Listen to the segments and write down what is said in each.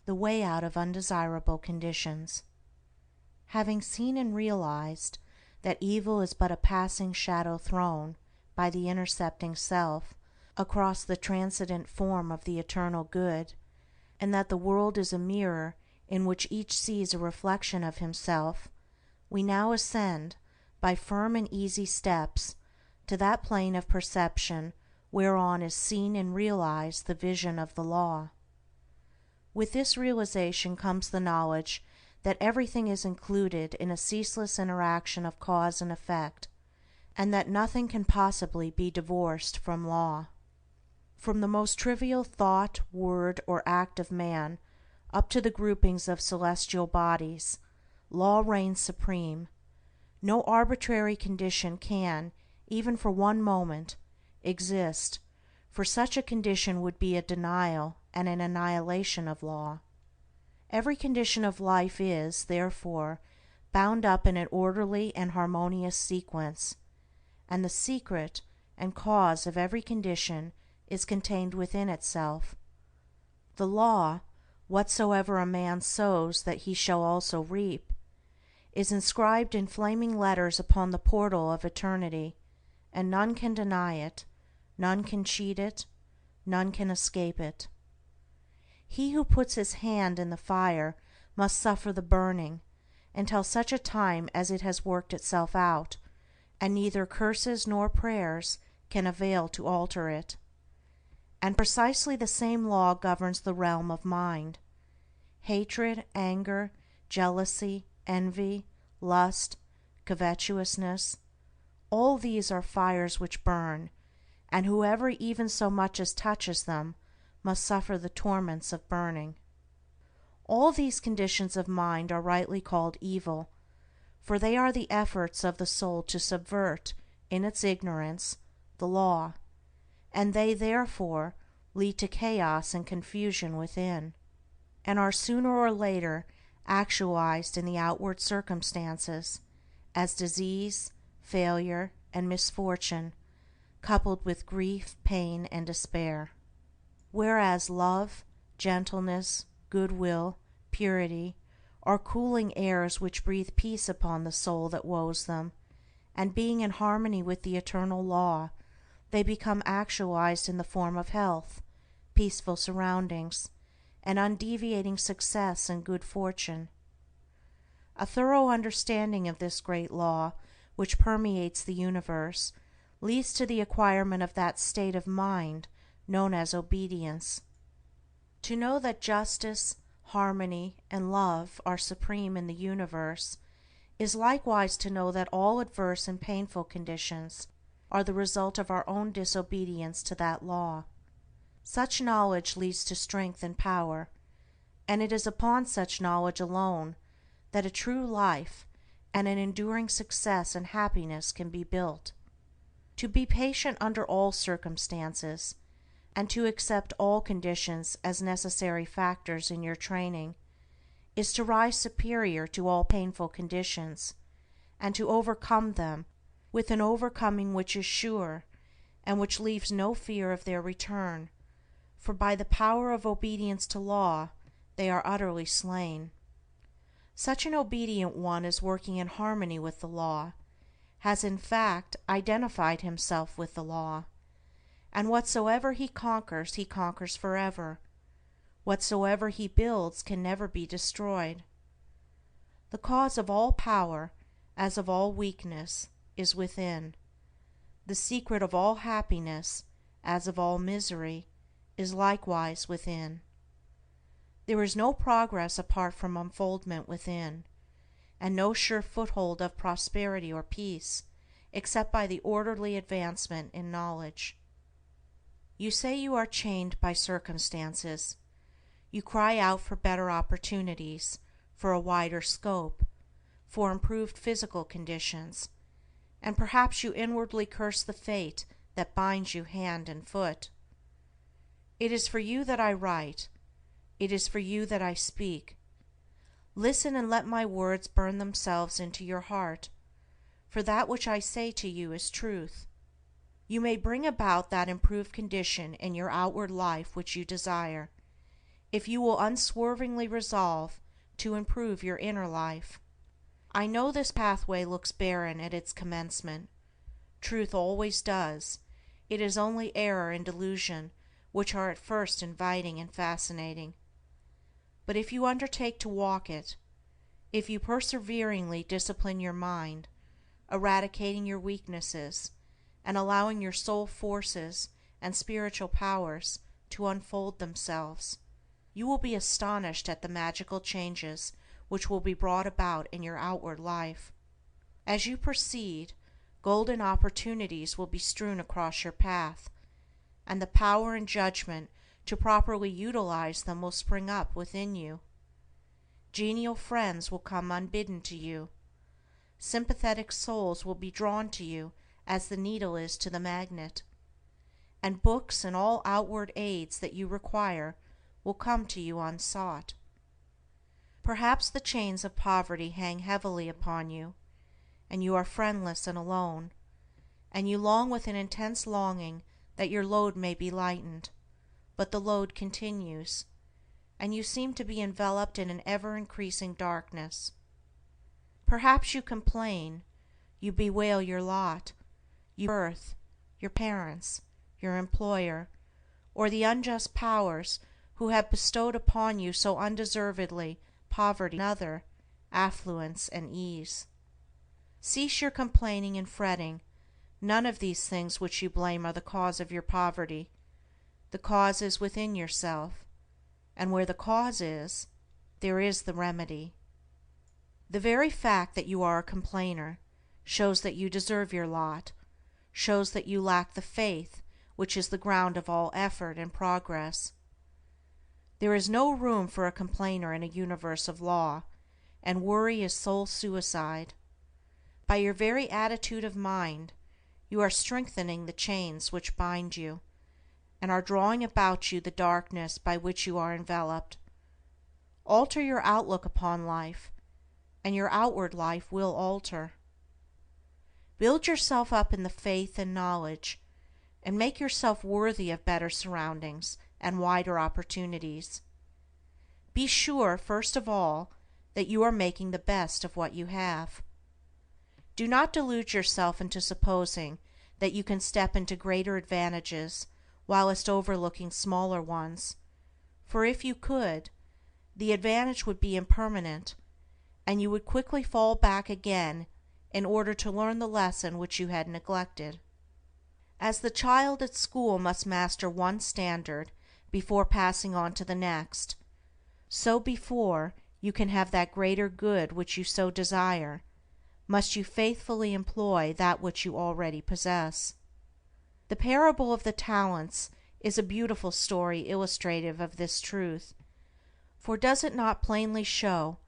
The way out of undesirable conditions. Having seen and realized that evil is but a passing shadow thrown, by the intercepting self, across the transcendent form of the eternal Good, and that the world is a mirror in which each sees a reflection of himself, we now ascend, by firm and easy steps, to that plane of perception whereon is seen and realized the vision of the Law. With this realization comes the knowledge that everything is included in a ceaseless interaction of cause and effect, and that nothing can possibly be divorced from law. From the most trivial thought, word, or act of man up to the groupings of celestial bodies, law reigns supreme. No arbitrary condition can, even for one moment, exist, for such a condition would be a denial and an annihilation of law. Every condition of life is, therefore, bound up in an orderly and harmonious sequence, and the secret and cause of every condition is contained within itself. The law, whatsoever a man sows that he shall also reap, is inscribed in flaming letters upon the portal of eternity, and none can deny it, none can cheat it, none can escape it. He who puts his hand in the fire must suffer the burning, until such a time as it has worked itself out, and neither curses nor prayers can avail to alter it. And precisely the same law governs the realm of mind. Hatred, anger, jealousy, envy, lust, covetousness, all these are fires which burn, and whoever even so much as touches them must suffer the torments of burning. All these conditions of mind are rightly called evil, for they are the efforts of the soul to subvert, in its ignorance, the law, and they therefore lead to chaos and confusion within, and are sooner or later actualized in the outward circumstances, as disease, failure, and misfortune, coupled with grief, pain, and despair. Whereas love, gentleness, goodwill, purity, are cooling airs which breathe peace upon the soul that woes them, and being in harmony with the eternal law, they become actualized in the form of health, peaceful surroundings, and undeviating success and good fortune. A thorough understanding of this great law which permeates the universe leads to the acquirement of that state of mind known as obedience. To know that justice, harmony, and love are supreme in the universe is likewise to know that all adverse and painful conditions are the result of our own disobedience to that law. Such knowledge leads to strength and power, and it is upon such knowledge alone that a true life and an enduring success and happiness can be built. To be patient under all circumstances, and to accept all conditions as necessary factors in your training, is to rise superior to all painful conditions, and to overcome them with an overcoming which is sure, and which leaves no fear of their return, for by the power of obedience to law they are utterly slain. Such an obedient one is working in harmony with the law, has in fact identified himself with the law, and whatsoever he conquers forever. Whatsoever he builds can never be destroyed. The cause of all power, as of all weakness, is within. The secret of all happiness, as of all misery, is likewise within. There is no progress apart from unfoldment within, and no sure foothold of prosperity or peace except by the orderly advancement in knowledge. You say you are chained by circumstances. You cry out for better opportunities, for a wider scope, for improved physical conditions, and perhaps you inwardly curse the fate that binds you hand and foot. It is for you that I write. It is for you that I speak. Listen and let my words burn themselves into your heart, for that which I say to you is truth. You may bring about that improved condition in your outward life which you desire, if you will unswervingly resolve to improve your inner life. I know this pathway looks barren at its commencement. Truth always does. It is only error and delusion which are at first inviting and fascinating. But if you undertake to walk it, if you perseveringly discipline your mind, eradicating your weaknesses, and allowing your soul forces and spiritual powers to unfold themselves, you will be astonished at the magical changes which will be brought about in your outward life. As you proceed, golden opportunities will be strewn across your path, and the power and judgment to properly utilize them will spring up within you. Genial friends will come unbidden to you. Sympathetic souls will be drawn to you as the needle is to the magnet, and books and all outward aids that you require will come to you unsought. Perhaps the chains of poverty hang heavily upon you, and you are friendless and alone, and you long with an intense longing that your load may be lightened, but the load continues, and you seem to be enveloped in an ever-increasing darkness. Perhaps you complain, you bewail your lot, your birth, your parents, your employer, or the unjust powers who have bestowed upon you so undeservedly poverty, another, affluence and ease. Cease your complaining and fretting. None of these things which you blame are the cause of your poverty. The cause is within yourself, and where the cause is, there is the remedy. The very fact that you are a complainer shows that you deserve your lot, shows that you lack the faith which is the ground of all effort and progress. There is no room for a complainer in a universe of law, and worry is soul suicide. By your very attitude of mind, you are strengthening the chains which bind you, and are drawing about you the darkness by which you are enveloped. Alter your outlook upon life, and your outward life will alter. Build yourself up in the faith and knowledge, and make yourself worthy of better surroundings and wider opportunities. Be sure, first of all, that you are making the best of what you have. Do not delude yourself into supposing that you can step into greater advantages whilst overlooking smaller ones, for if you could, the advantage would be impermanent, and you would quickly fall back again in order to learn the lesson which you had neglected. As the child at school must master one standard before passing on to the next, so before you can have that greater good which you so desire, must you faithfully employ that which you already possess. The parable of the talents is a beautiful story illustrative of this truth, for does it not plainly show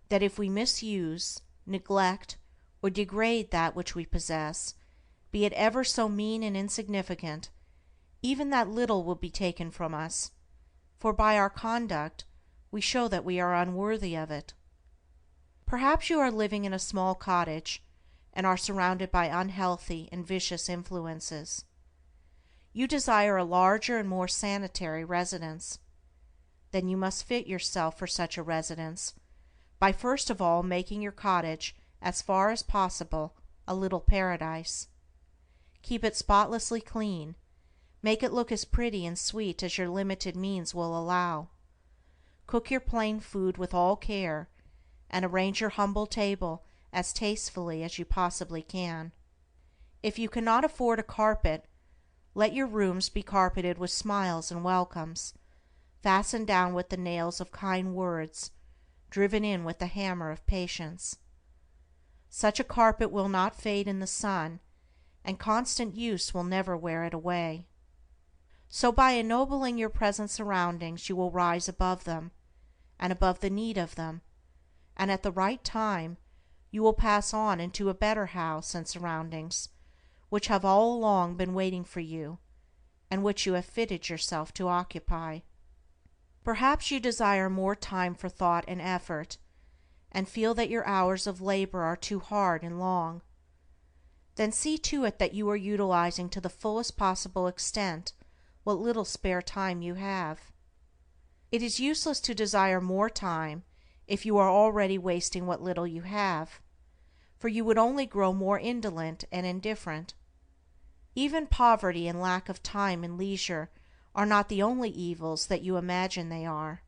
that if we misuse, neglect, or degrade that which we possess, be it ever so mean and insignificant, even that little will be taken from us, for by our conduct we show that we are unworthy of it. Perhaps you are living in a small cottage, and are surrounded by unhealthy and vicious influences. You desire a larger and more sanitary residence. Then you must fit yourself for such a residence by first of all making your cottage as far as possible a little paradise. Keep it spotlessly clean, make it look as pretty and sweet as your limited means will allow. Cook your plain food with all care, and arrange your humble table as tastefully as you possibly can. If you cannot afford a carpet, let your rooms be carpeted with smiles and welcomes, fastened down with the nails of kind words, driven in with the hammer of patience. Such a carpet will not fade in the sun, and constant use will never wear it away. So by ennobling your present surroundings you will rise above them, and above the need of them, and at the right time you will pass on into a better house and surroundings, which have all along been waiting for you, and which you have fitted yourself to occupy. Perhaps you desire more time for thought and effort, and feel that your hours of labor are too hard and long. Then see to it that you are utilizing to the fullest possible extent what little spare time you have. It is useless to desire more time if you are already wasting what little you have, for you would only grow more indolent and indifferent. Even poverty and lack of time and leisure are not the only evils that you imagine they are,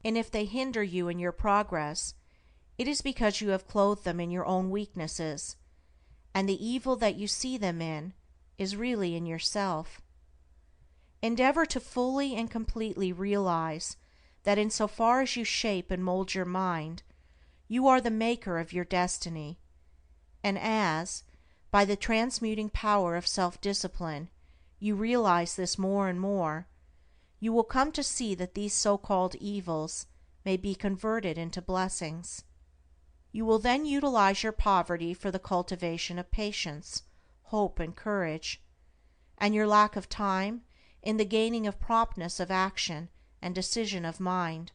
and if they hinder you in your progress, it is because you have clothed them in your own weaknesses, and the evil that you see them in is really in yourself. Endeavor to fully and completely realize that in so far as you shape and mold your mind, you are the maker of your destiny, and as, by the transmuting power of self-discipline, you realize this more and more, you will come to see that these so-called evils may be converted into blessings. You will then utilize your poverty for the cultivation of patience, hope, and courage, and your lack of time in the gaining of promptness of action and decision of mind,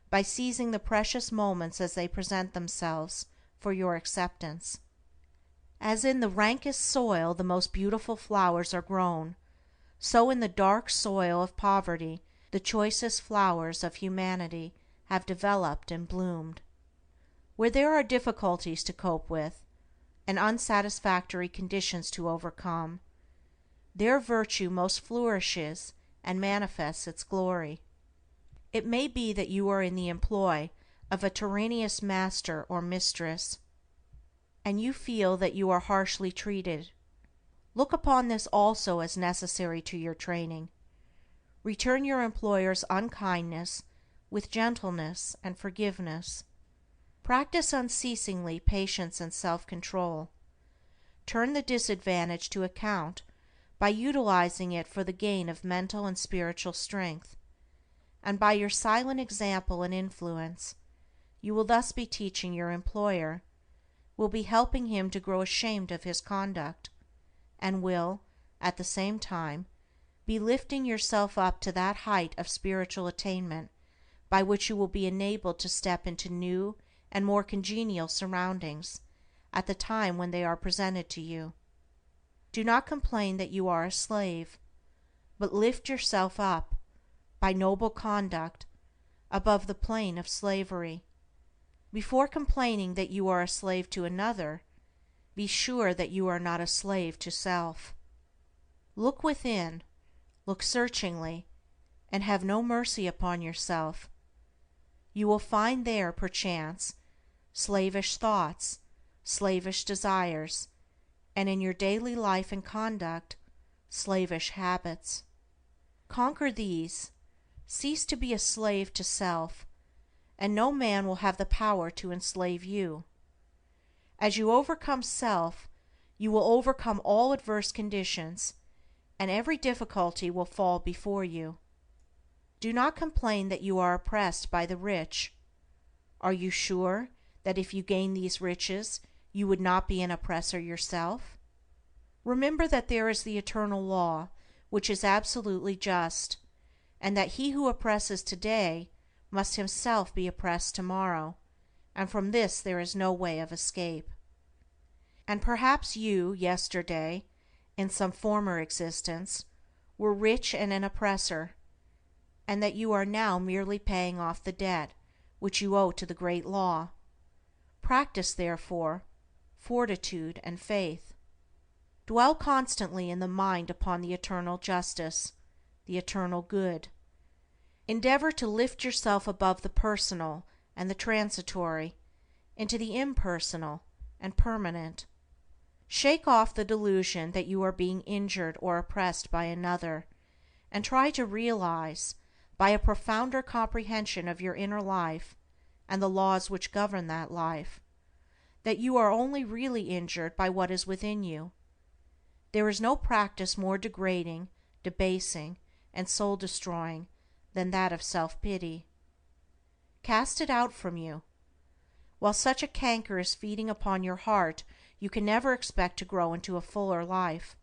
by seizing the precious moments as they present themselves for your acceptance. As in the rankest soil the most beautiful flowers are grown, so in the dark soil of poverty the choicest flowers of humanity have developed and bloomed. Where there are difficulties to cope with, and unsatisfactory conditions to overcome, there virtue most flourishes and manifests its glory. It may be that you are in the employ of a tyrannous master or mistress, and you feel that you are harshly treated. Look upon this also as necessary to your training. Return your employer's unkindness with gentleness and forgiveness. Practice unceasingly patience and self-control. Turn the disadvantage to account by utilizing it for the gain of mental and spiritual strength, and by your silent example and influence, you will thus be teaching your employer, will be helping him to grow ashamed of his conduct, and will, at the same time, be lifting yourself up to that height of spiritual attainment by which you will be enabled to step into new and more congenial surroundings at the time when they are presented to you. Do not complain that you are a slave, but lift yourself up, by noble conduct, above the plane of slavery. Before complaining that you are a slave to another, be sure that you are not a slave to self. Look within, look searchingly, and have no mercy upon yourself. You will find there, perchance, slavish thoughts, slavish desires, and in your daily life and conduct, slavish habits. Conquer these, cease to be a slave to self, and no man will have the power to enslave you. As you overcome self, you will overcome all adverse conditions, and every difficulty will fall before you. Do not complain that you are oppressed by the rich. Are you sure that if you gain these riches, you would not be an oppressor yourself? Remember that there is the eternal law, which is absolutely just, and that he who oppresses today must himself be oppressed tomorrow, and from this there is no way of escape. And perhaps you, yesterday, in some former existence, were rich and an oppressor, and that you are now merely paying off the debt which you owe to the great law. Practice, therefore, fortitude and faith. Dwell constantly in the mind upon the eternal justice, the eternal good. Endeavor to lift yourself above the personal and the transitory into the impersonal and permanent. Shake off the delusion that you are being injured or oppressed by another, and try to realize, by a profounder comprehension of your inner life and the laws which govern that life, that you are only really injured by what is within you. There is no practice more degrading, debasing, and soul-destroying than that of self-pity. Cast it out from you. While such a canker is feeding upon your heart, you can never expect to grow into a fuller life.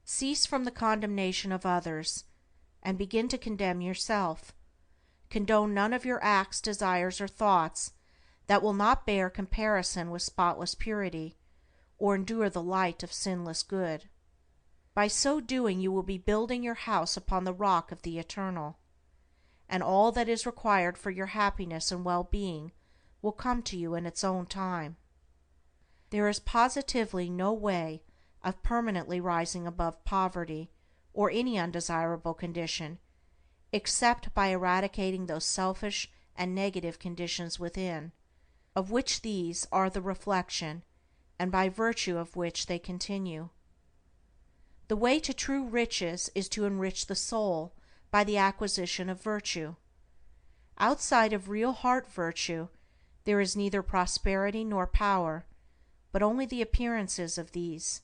Cease from the condemnation of others, and begin to condemn yourself. Condone none of your acts, desires, or thoughts that will not bear comparison with spotless purity, or endure the light of sinless good. By so doing you will be building your house upon the rock of the eternal, and all that is required for your happiness and well-being will come to you in its own time. There is positively no way of permanently rising above poverty or any undesirable condition except by eradicating those selfish and negative conditions within, of which these are the reflection, and by virtue of which they continue. The way to true riches is to enrich the soul by the acquisition of virtue. Outside of real heart virtue there is neither prosperity nor power, but only the appearances of these.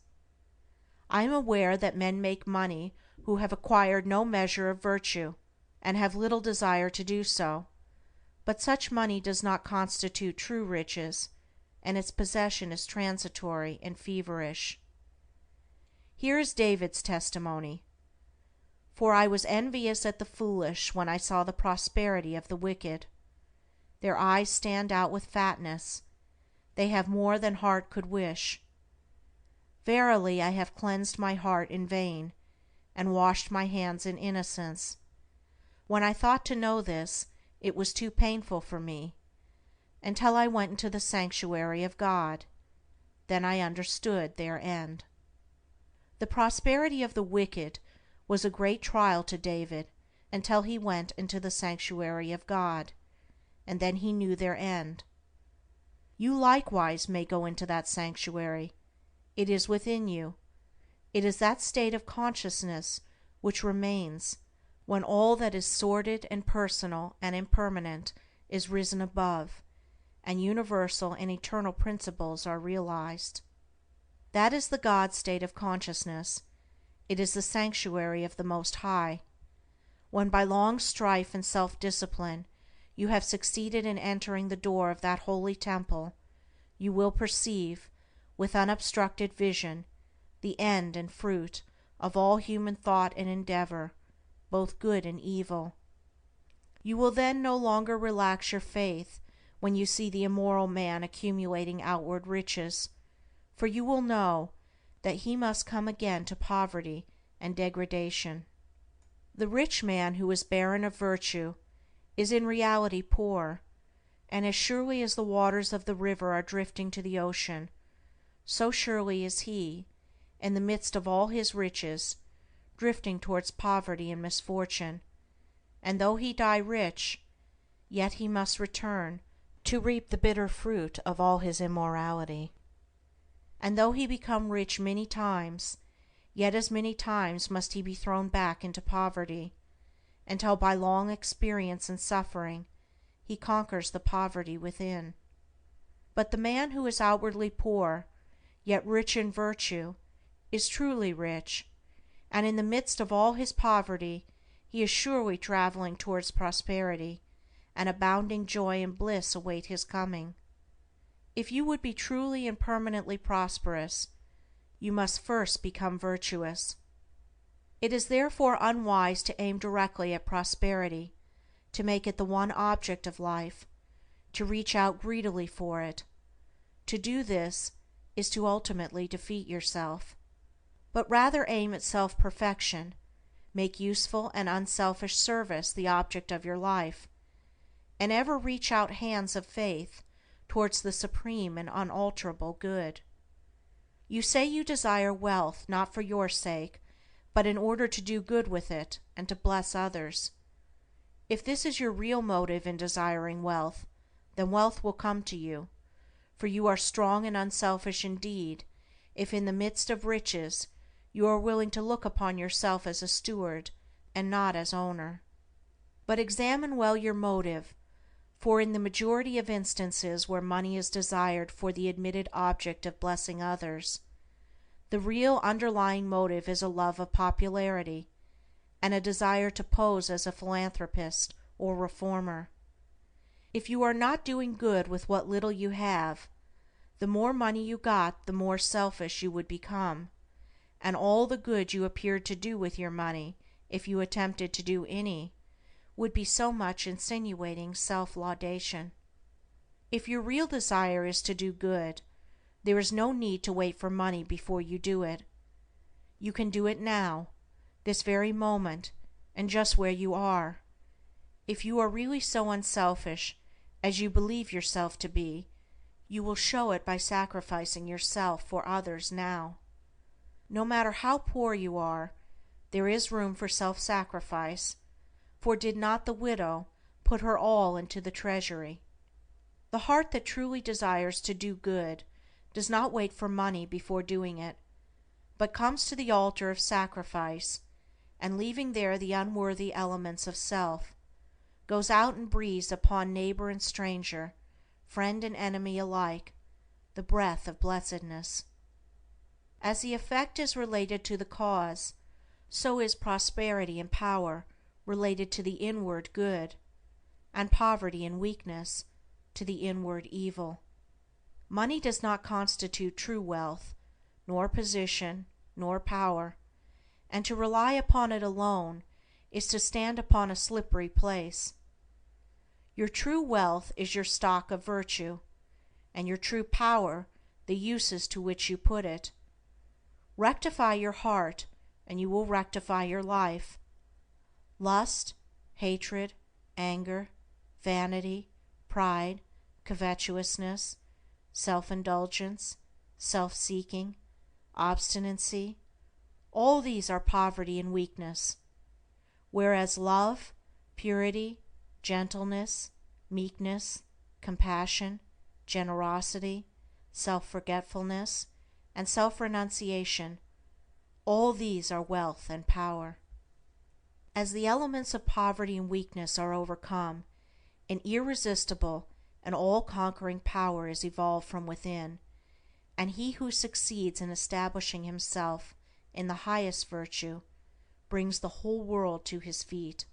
I am aware that men make money who have acquired no measure of virtue, and have little desire to do so, but such money does not constitute true riches, and its possession is transitory and feverish. Here is David's testimony: "For I was envious at the foolish when I saw the prosperity of the wicked. Their eyes stand out with fatness, they have more than heart could wish. Verily I have cleansed my heart in vain, and washed my hands in innocence. When I thought to know this, it was too painful for me, until I went into the sanctuary of God. Then I understood their end." The prosperity of the wicked was a great trial to David until he went into the sanctuary of God, and then he knew their end. You likewise may go into that sanctuary. It is within you. It is that state of consciousness which remains when all that is sordid and personal and impermanent is risen above, and universal and eternal principles are realized. That is the God state of consciousness. It is the sanctuary of the Most High. When by long strife and self-discipline you have succeeded in entering the door of that holy temple, you will perceive, with unobstructed vision, the end and fruit of all human thought and endeavor, both good and evil. You will then no longer relax your faith when you see the immoral man accumulating outward riches, for you will know that he must come again to poverty and degradation. The rich man who is barren of virtue is in reality poor, and as surely as the waters of the river are drifting to the ocean, so surely is he, in the midst of all his riches, drifting towards poverty and misfortune, and though he die rich, yet he must return to reap the bitter fruit of all his immorality. And though he become rich many times, yet as many times must he be thrown back into poverty, until by long experience and suffering he conquers the poverty within. But the man who is outwardly poor, yet rich in virtue, is truly rich, and in the midst of all his poverty he is surely traveling towards prosperity, and abounding joy and bliss await his coming. If you would be truly and permanently prosperous, you must first become virtuous. It is therefore unwise to aim directly at prosperity, to make it the one object of life, to reach out greedily for it. To do this is to ultimately defeat yourself, but rather aim at self-perfection, make useful and unselfish service the object of your life, and ever reach out hands of faith towards the supreme and unalterable good. You say you desire wealth not for your sake, but in order to do good with it and to bless others. If this is your real motive in desiring wealth, then wealth will come to you, for you are strong and unselfish indeed if in the midst of riches you are willing to look upon yourself as a steward and not as owner. But examine well your motive, for in the majority of instances where money is desired for the admitted object of blessing others, the real underlying motive is a love of popularity, and a desire to pose as a philanthropist or reformer. If you are not doing good with what little you have, the more money you got the more selfish you would become, and all the good you appeared to do with your money, if you attempted to do any, would be so much insinuating self-laudation. If your real desire is to do good, there is no need to wait for money before you do it. You can do it now, this very moment, and just where you are. If you are really so unselfish as you believe yourself to be, you will show it by sacrificing yourself for others now. No matter how poor you are, there is room for self-sacrifice, for did not the widow put her all into the treasury? The heart that truly desires to do good does not wait for money before doing it, but comes to the altar of sacrifice, and leaving there the unworthy elements of self, goes out and breathes upon neighbor and stranger, friend and enemy alike, the breath of blessedness. As the effect is related to the cause, so is prosperity and power related to the inward good, and poverty and weakness to the inward evil. Money does not constitute true wealth, nor position, nor power, and to rely upon it alone is to stand upon a slippery place. Your true wealth is your stock of virtue, and your true power the uses to which you put it. Rectify your heart, and you will rectify your life. Lust, hatred, anger, vanity, pride, covetousness, self-indulgence, self-seeking, obstinacy, all these are poverty and weakness, whereas love, purity, gentleness, meekness, compassion, generosity, self-forgetfulness, and self-renunciation, all these are wealth and power. As the elements of poverty and weakness are overcome, an irresistible and all-conquering power is evolved from within, and he who succeeds in establishing himself in the highest virtue brings the whole world to his feet.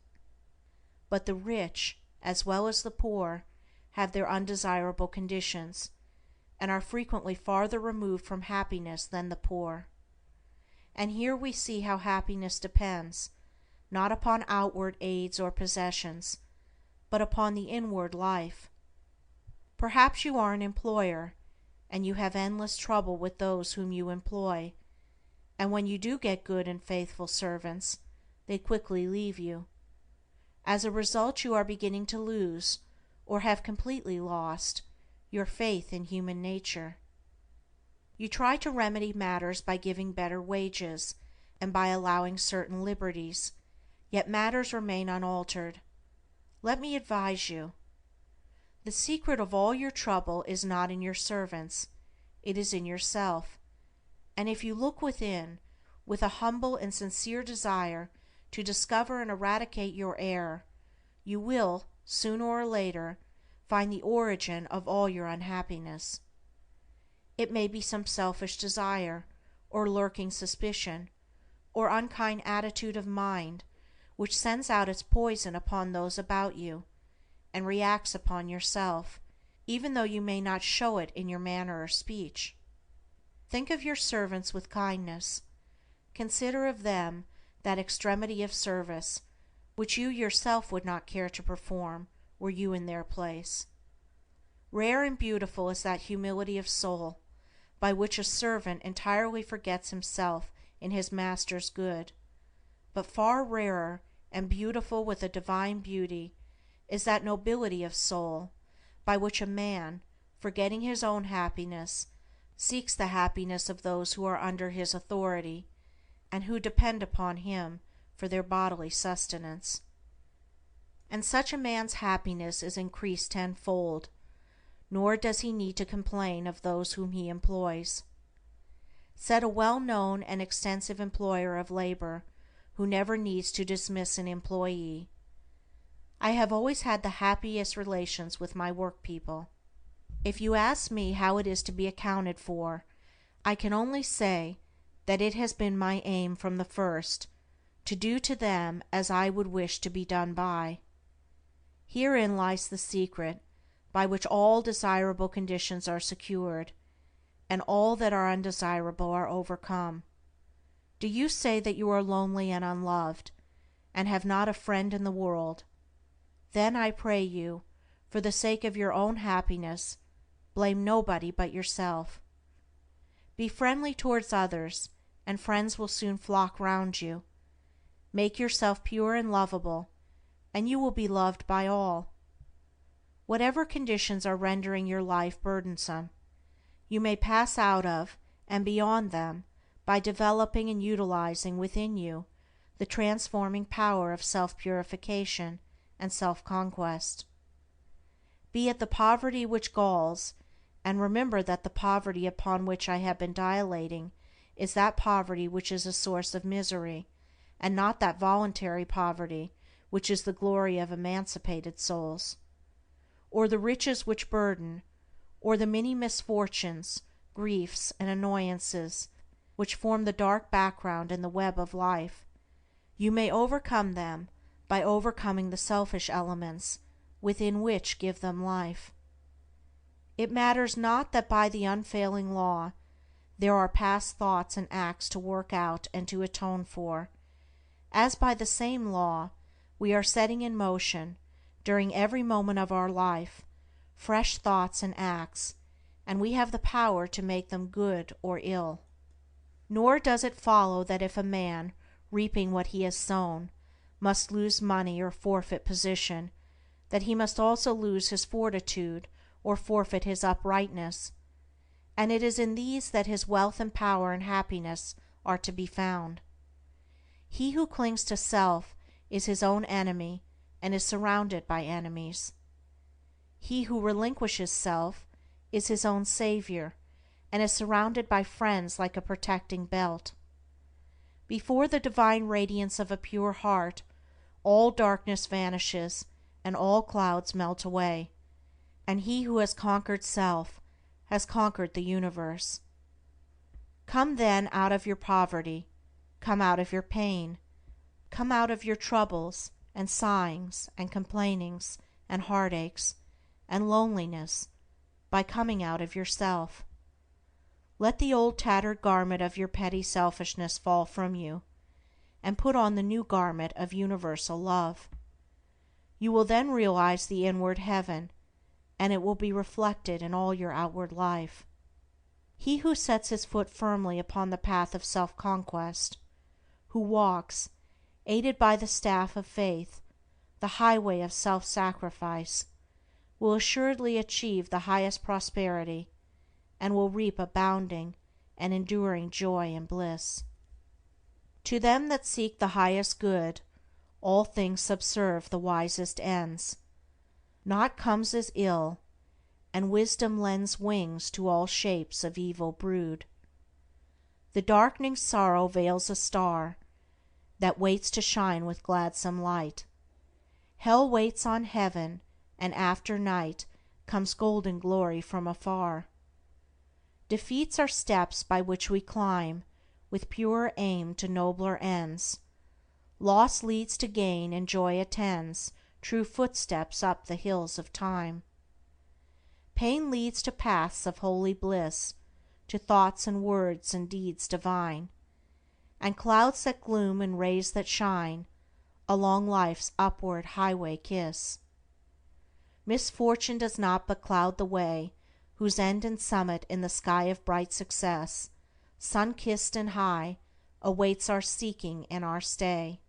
But the rich, as well as the poor, have their undesirable conditions, and are frequently farther removed from happiness than the poor. And here we see how happiness depends, not upon outward aids or possessions, but upon the inward life. Perhaps you are an employer, and you have endless trouble with those whom you employ, and when you do get good and faithful servants, they quickly leave you. As a result, you are beginning to lose, or have completely lost, your faith in human nature. You try to remedy matters by giving better wages and by allowing certain liberties, yet matters remain unaltered. Let me advise you. The secret of all your trouble is not in your servants, it is in yourself, and if you look within with a humble and sincere desire to discover and eradicate your error, you will, sooner or later, find the origin of all your unhappiness. It may be some selfish desire, or lurking suspicion, or unkind attitude of mind which sends out its poison upon those about you, and reacts upon yourself, even though you may not show it in your manner or speech. Think of your servants with kindness. Consider of them that extremity of service which you yourself would not care to perform were you in their place. Rare and beautiful is that humility of soul by which a servant entirely forgets himself in his master's good, but far rarer and beautiful with a divine beauty is that nobility of soul by which a man, forgetting his own happiness, seeks the happiness of those who are under his authority, and who depend upon him for their bodily sustenance. And such a man's happiness is increased tenfold, nor does he need to complain of those whom he employs. Said a well-known and extensive employer of labor, who never needs to dismiss an employee, "I have always had the happiest relations with my work people. If you ask me how it is to be accounted for, I can only say that it has been my aim from the first to do to them as I would wish to be done by. Herein lies the secret by which all desirable conditions are secured, and all that are undesirable are overcome. Do you say that you are lonely and unloved, and have not a friend in the world? Then, I pray you, for the sake of your own happiness, blame nobody but yourself. Be friendly towards others, and friends will soon flock round you. Make yourself pure and lovable, and you will be loved by all. Whatever conditions are rendering your life burdensome, you may pass out of and beyond them by developing and utilizing within you the transforming power of self-purification and self-conquest. Be it the poverty which galls, and remember that the poverty upon which I have been dilating is that poverty which is a source of misery, and not that voluntary poverty which is the glory of emancipated souls. Or the riches which burden, or the many misfortunes, griefs, and annoyances which form the dark background in the web of life, you may overcome them by overcoming the selfish elements within which give them life. It matters not that by the unfailing law there are past thoughts and acts to work out and to atone for, as by the same law we are setting in motion, during every moment of our life, fresh thoughts and acts, and we have the power to make them good or ill. Nor does it follow that if a man, reaping what he has sown, must lose money or forfeit position, that he must also lose his fortitude or forfeit his uprightness, and it is in these that his wealth and power and happiness are to be found. He who clings to self is his own enemy and is surrounded by enemies. He who relinquishes self is his own savior and is surrounded by friends like a protecting belt. Before the divine radiance of a pure heart, all darkness vanishes and all clouds melt away, and he who has conquered self has conquered the universe. Come then out of your poverty, come out of your pain, come out of your troubles and sighings and complainings and heartaches and loneliness by coming out of yourself. Let the old tattered garment of your petty selfishness fall from you, and put on the new garment of universal love. You will then realize the inward heaven, and it will be reflected in all your outward life. He who sets his foot firmly upon the path of self-conquest, who walks, aided by the staff of faith, the highway of self-sacrifice, will assuredly achieve the highest prosperity, and will reap abounding and enduring joy and bliss. To them that seek the highest good, all things subserve the wisest ends. Naught comes as ill, and wisdom lends wings to all shapes of evil brood. The darkening sorrow veils a star that waits to shine with gladsome light. Hell waits on heaven, and after night comes golden glory from afar. Defeats are steps by which we climb with purer aim to nobler ends. Loss leads to gain, and joy attends true footsteps up the hills of time. Pain leads to paths of holy bliss, to thoughts and words and deeds divine, and clouds that gloom and rays that shine along life's upward highway kiss. Misfortune does not but cloud the way whose end and summit in the sky of bright success, sun-kissed and high, awaits our seeking and our stay.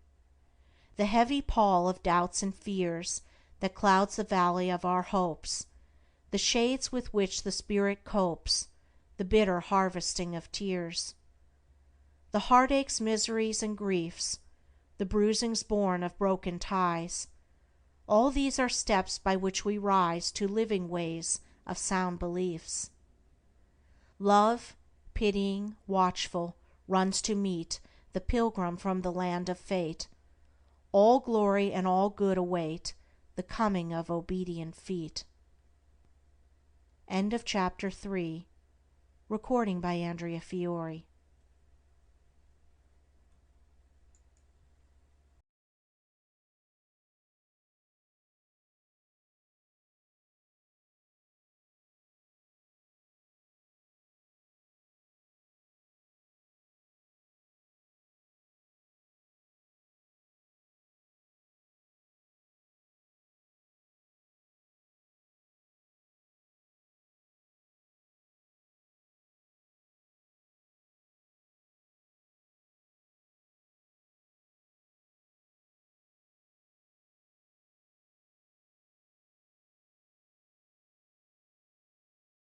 The heavy pall of doubts and fears that clouds the valley of our hopes, the shades with which the spirit copes, the bitter harvesting of tears. The heartaches, miseries, and griefs, the bruisings born of broken ties, all these are steps by which we rise to living ways of sound beliefs. Love, pitying, watchful, runs to meet the pilgrim from the land of fate. All glory and all good await the coming of obedient feet. End of chapter 3. Recording by Andrea Fiore.